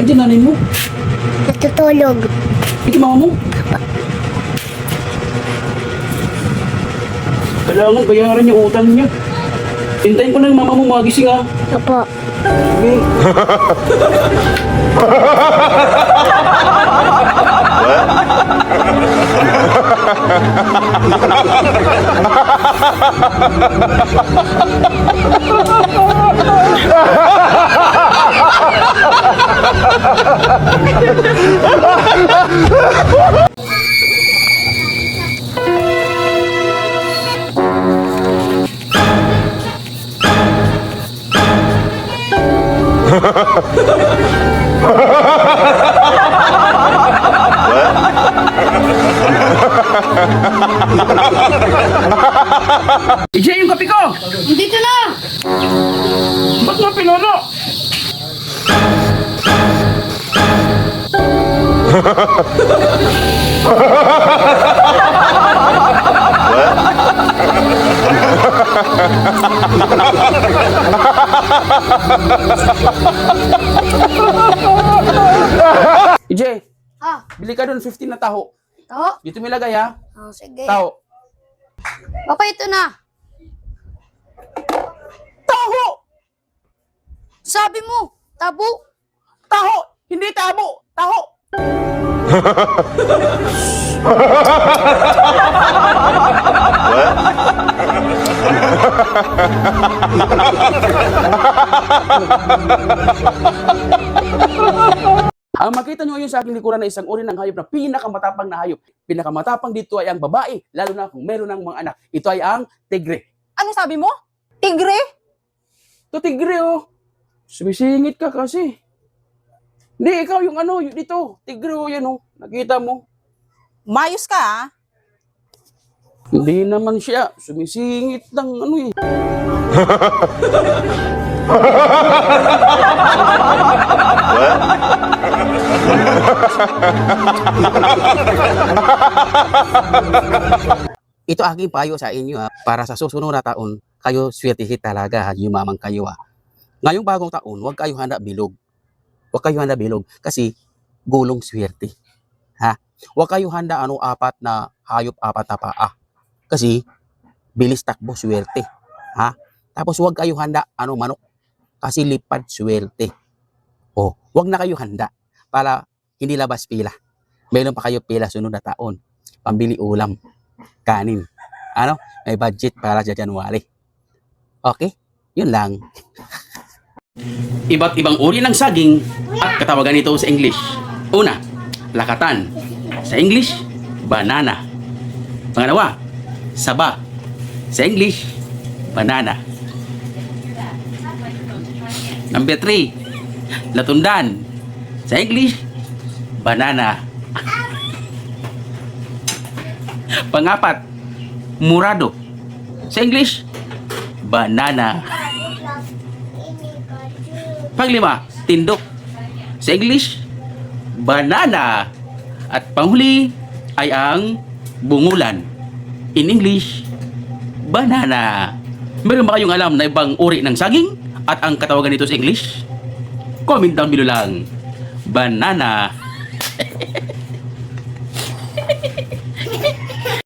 dyan, nanay mo? Natutulog. Ito mama mo? Kailangan bayaran yung utang niya. Hintayin ko na yung mama mo magising ha. Opo. Okay. Ije, yung kape ko! Dito na! Ba't nga pinolo? Ije, Ah, bili ka doon 15 na taho. taho? Dito mo ilagay ha. Oh, sige. Taho. Papa, ito na. Taho! Sabi mo, tabo. Taho! Hindi tabo! Taho! Ang makita nyo ngayon sa aking likuran na isang uri ng hayop na pinakamatapang na hayop. Pinakamatapang dito ay ang babae, lalo na kung meron ng mga anak. Ito ay ang tigre. Ano sabi mo? Tigre? Ito tigre oh. Sumisingit ka kasi. Hindi, ikaw yung ano, yung dito. Tigre oh, yan oh. Nakita mo. Mayos ka, ah. Hindi naman siya. Sumisingit lang ano eh. Ito aking payo sa inyo ha, para sa susunod na taon, kayo swertihin talaga ha, yumaman kayo ha. Ngayong bagong taon, huwag kayo handa bilog. Huwag kayo handa bilog kasi gulong swerte. Ha? Huwag kayo handa apat na hayop, apat na paa. Kasi bilis takbo swerte. Ha? Tapos huwag kayo handa manok kasi lipad swerte. O, huwag na kayo handa para hindi labas pila. Meron pa kayo pila sunod na taon. Pambili ulam, kanin. May budget para sa January. Okay? Yun lang. Iba't ibang uri ng saging at katawagan nito sa English. Una, lakatan. Sa English, banana. Pangalawa, saba. Sa English, banana. Number 3, latundan. Sa English, banana. Pangapat, murado. Sa English, banana. Panglima, tindok. Sa English, banana. At panghuli ay ang bungulan. In English, banana. Meron ba kayong alam na ibang uri ng saging at ang katawagan nito sa English? Comment down below lang. Banana.